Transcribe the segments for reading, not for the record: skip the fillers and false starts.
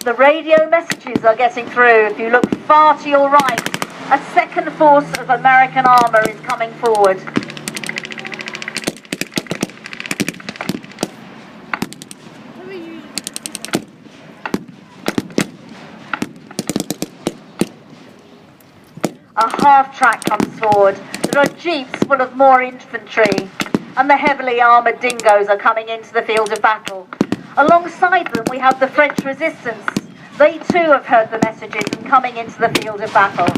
The radio messages are getting through. If you look far to your right, a second force of American armour is coming forward. A half-track comes forward. There are jeeps full of more infantry, and the heavily armoured dingoes are coming into the field of battle. Alongside them we have the French resistance. They too have heard the messages and coming into the field of battle.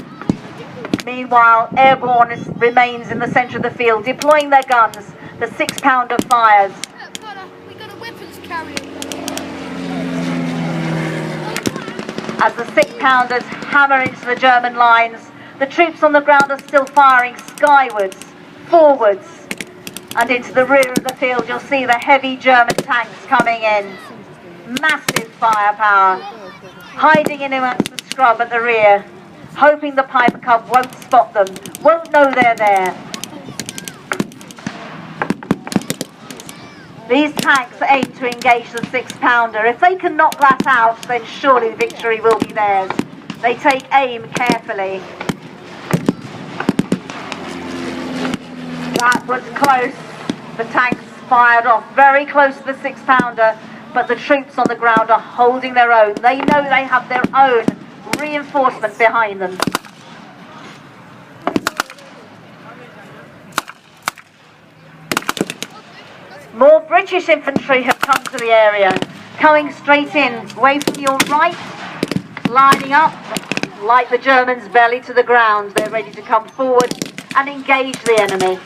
Meanwhile, Airborne remains in the centre of the field, deploying their guns. The 6-pounder fires. We got a weapons carrier. As the 6-pounders hammer into the German lines, the troops on the ground are still firing skywards, forwards, and into the rear of the field you'll see the heavy German tanks coming in. Massive firepower, hiding in amongst the scrub at the rear, hoping the Piper Cub won't spot them, won't know they're there. These tanks aim to engage the 6-pounder. If they can knock that out, then surely victory will be theirs. They take aim carefully. That was close. The tanks fired off very close to the 6-pounder, but the troops on the ground are holding their own. They know they have their own reinforcement behind them. More British infantry have come to the area, coming straight in, away from your right, lining up like the Germans, belly to the ground. They're ready to come forward and engage the enemy.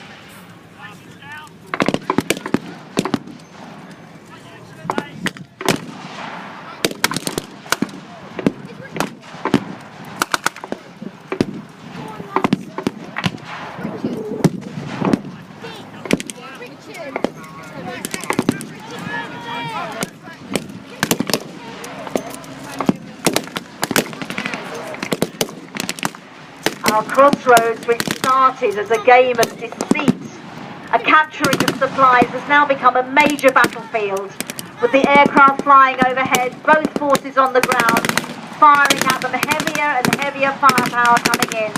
Our crossroads, which started as a game of deceit, a capturing of supplies, has now become a major battlefield, with the aircraft flying overhead, both forces on the ground, firing at them, heavier and heavier firepower coming in.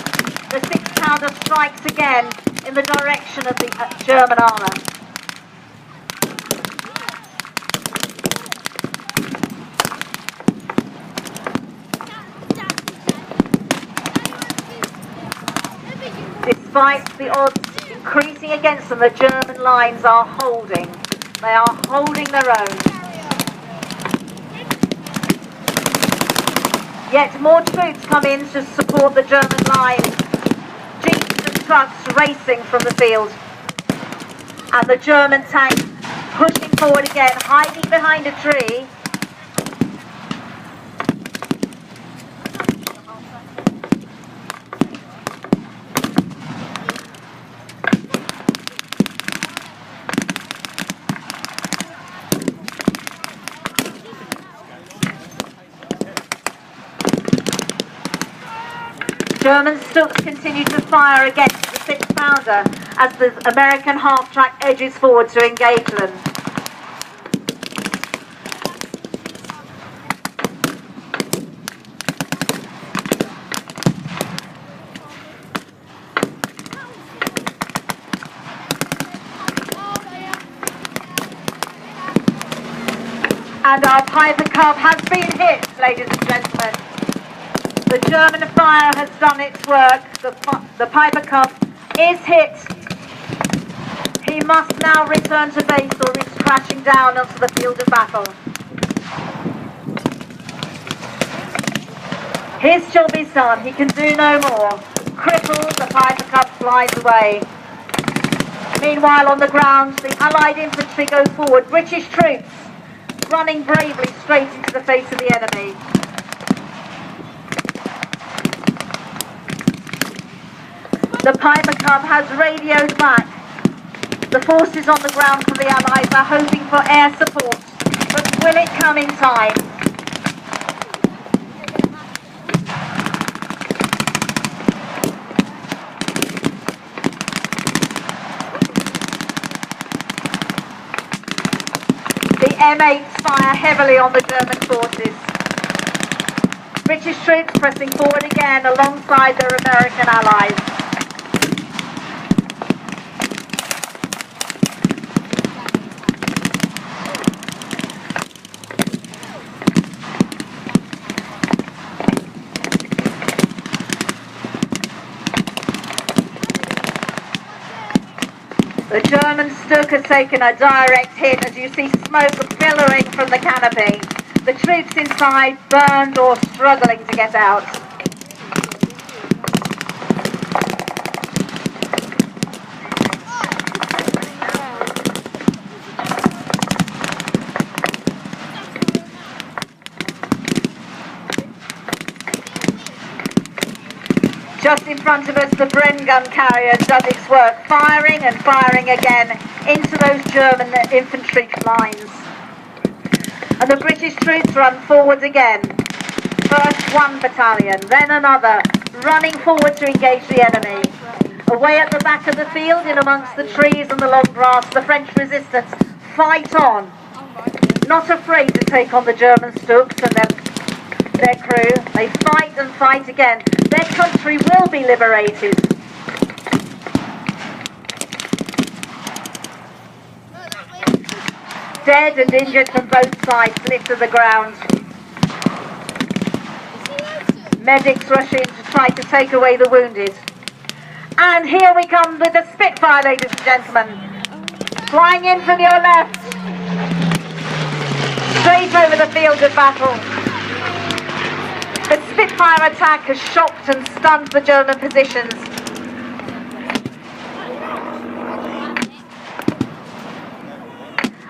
The 6-pounder strikes again in the direction of the German armour. Despite the odds increasing against them, the German lines are holding. They are holding their own. Yet more troops come in to support the German lines. Jeeps and trucks racing from the field. And the German tanks pushing forward again, hiding behind a tree. German Stooks continue to fire against the 6-pounder as the American half-track edges forward to engage them. And our Piper Cub has been hit, ladies and gentlemen. The German fire has done its work. The Piper Cub is hit. He must now return to base or he's crashing down onto the field of battle. His job is done. He can do no more. Crippled, the Piper Cub flies away. Meanwhile, on the ground, the Allied infantry go forward. British troops running bravely straight into the face of the enemy. The Piper Cub has radioed back. The forces on the ground for the Allies are hoping for air support, but will it come in time? The M8s fire heavily on the German forces. British troops pressing forward again alongside their American allies. The German Stuck has taken a direct hit as you see smoke billowing from the canopy. The troops inside burned or struggling to get out. Just in front of us, the Bren gun carrier does its work, firing and firing again into those German infantry lines. And the British troops run forwards again. First one battalion, then another, running forward to engage the enemy. Away at the back of the field, in amongst the trees and the long grass, the French resistance fight on, not afraid to take on the German Stuks and their crew. They fight and fight again. Their country will be liberated. Dead and injured from both sides litter the ground. Medics rush in to try to take away the wounded. And here we come with the Spitfire, ladies and gentlemen. Flying in from your left. Straight over the field of battle. The Spitfire attack has shocked and stunned the German positions.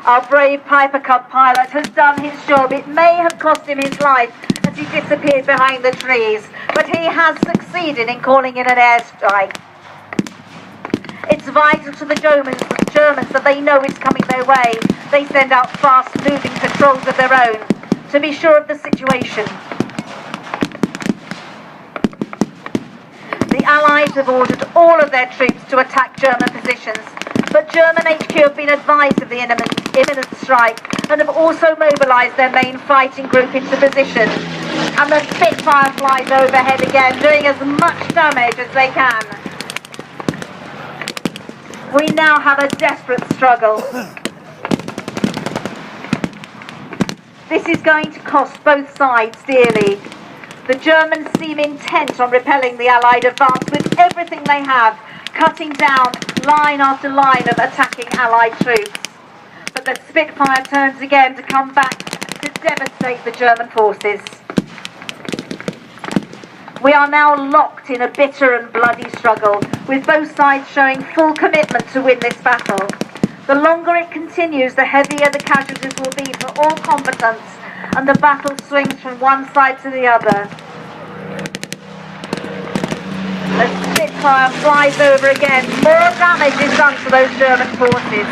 Our brave Piper Cub pilot has done his job. It may have cost him his life as he disappeared behind the trees, but he has succeeded in calling in an airstrike. It's vital to the Germans that they know it's coming their way. They send out fast-moving patrols of their own to be sure of the situation. The Allies have ordered all of their troops to attack German positions, but German HQ have been advised of the imminent strike and have also mobilised their main fighting group into position. And the Spitfire flies overhead again, doing as much damage as they can. We now have a desperate struggle. This is going to cost both sides dearly. The Germans seem intent on repelling the Allied advance with everything they have, cutting down line after line of attacking Allied troops. But the Spitfire turns again to come back to devastate the German forces. We are now locked in a bitter and bloody struggle, with both sides showing full commitment to win this battle. The longer it continues, the heavier the casualties will be for all combatants, and the battle swings from one side to the other. The Spitfire flies over again. More damage is done to those German forces.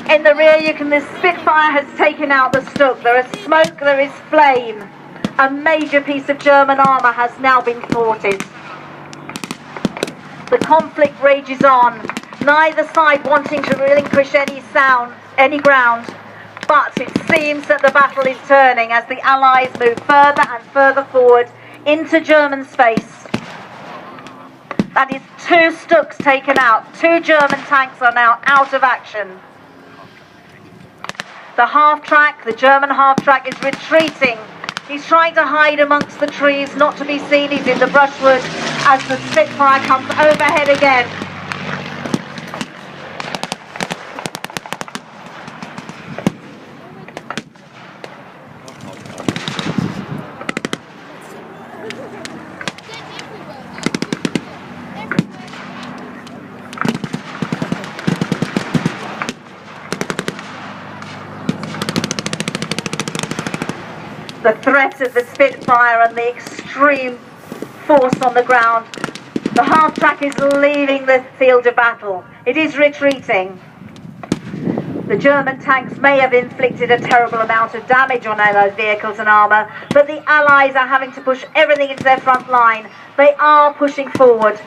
In the rear, the Spitfire has taken out the Stuck. There is smoke, there is flame. A major piece of German armour has now been thwarted. The conflict rages on, neither side wanting to relinquish any ground. But it seems that the battle is turning as the Allies move further and further forward into German space. That is 2 Stuks taken out. 2 German tanks are now out of action. The German half-track is retreating. He's trying to hide amongst the trees, not to be seen. He's in the brushwood as the Spitfire comes overhead again. The threat of the Spitfire and the extreme force on the ground. The half-track is leaving the field of battle. It is retreating. The German tanks may have inflicted a terrible amount of damage on Allied vehicles and armour, but the Allies are having to push everything into their front line. They are pushing forward.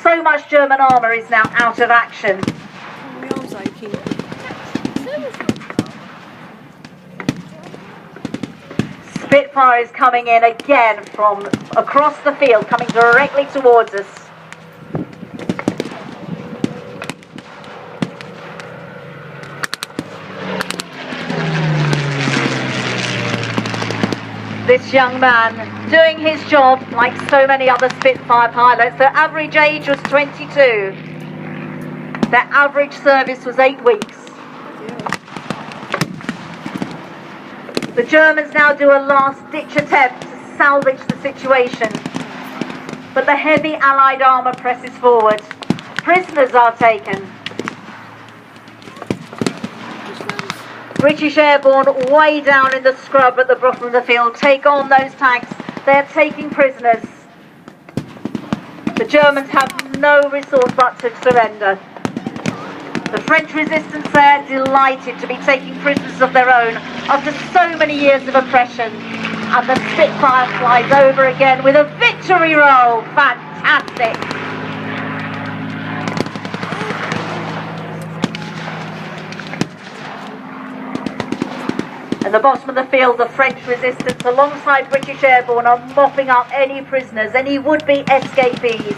So much German armour is now out of action. My arm's aching. Spitfire is coming in again from across the field, coming directly towards us. This young man doing his job like so many other Spitfire pilots. Their average age was 22. Their average service was 8 weeks. The Germans now do a last-ditch attempt to salvage the situation, but the heavy Allied armour presses forward. Prisoners are taken. British airborne way down in the scrub at the bottom of the field take on those tanks. They're taking prisoners. The Germans have no resource but to surrender. The French resistance there delighted to be taking prisoners of their own after so many years of oppression. And the Spitfire flies over again with a victory roll. Fantastic! At the bottom of the field, the French resistance alongside British airborne are mopping up any prisoners, any would-be escapees.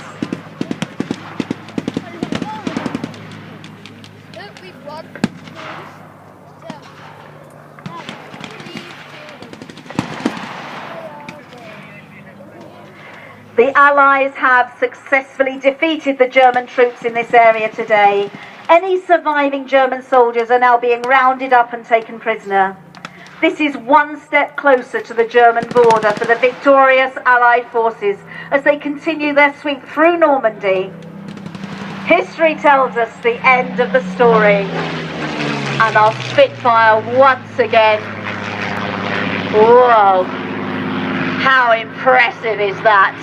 The Allies have successfully defeated the German troops in this area today. Any surviving German soldiers are now being rounded up and taken prisoner. This is one step closer to the German border for the victorious Allied forces as they continue their sweep through Normandy. History tells us the end of the story. And our Spitfire once again. Whoa! How impressive is that?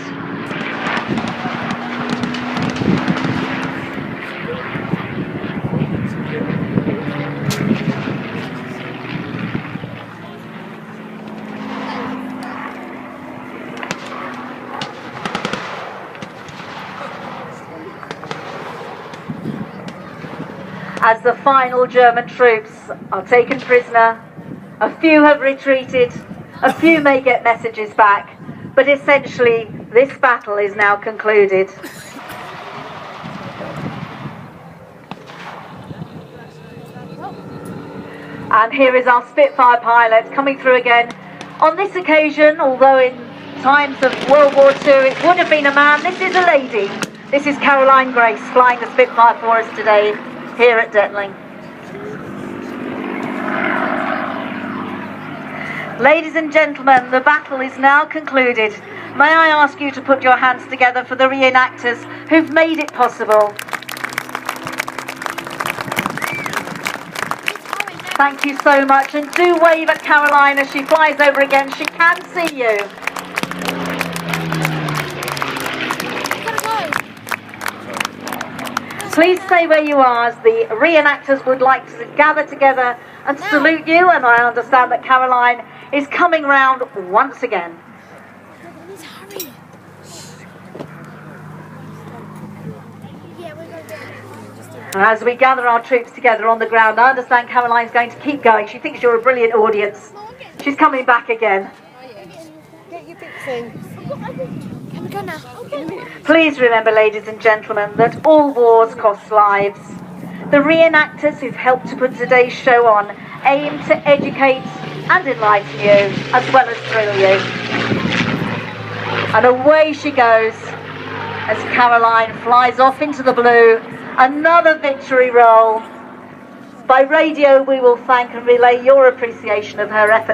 As the final German troops are taken prisoner, a few have retreated, a few may get messages back, but essentially this battle is now concluded. And here is our Spitfire pilot coming through again. On this occasion, although in times of World War II it would have been a man, this is a lady. This is Caroline Grace flying the Spitfire for us today here at Detling. Ladies and gentlemen, the battle is now concluded. May I ask you to put your hands together for the reenactors who've made it possible. Thank you so much, and do wave at Caroline as she flies over again. She can see you. Please stay where you are as the reenactors would like to gather together and salute you, and I understand that Caroline is coming round once again. As we gather our troops together on the ground, I understand Caroline's going to keep going. She thinks you're a brilliant audience. She's coming back again. Get your big thing. Can we go now? Okay. Please remember, ladies and gentlemen, that all wars cost lives. The reenactors who've helped to put today's show on aim to educate and enlighten you, as well as thrill you. And away she goes as Caroline flies off into the blue. Another victory roll. By radio, we will thank and relay your appreciation of her efforts.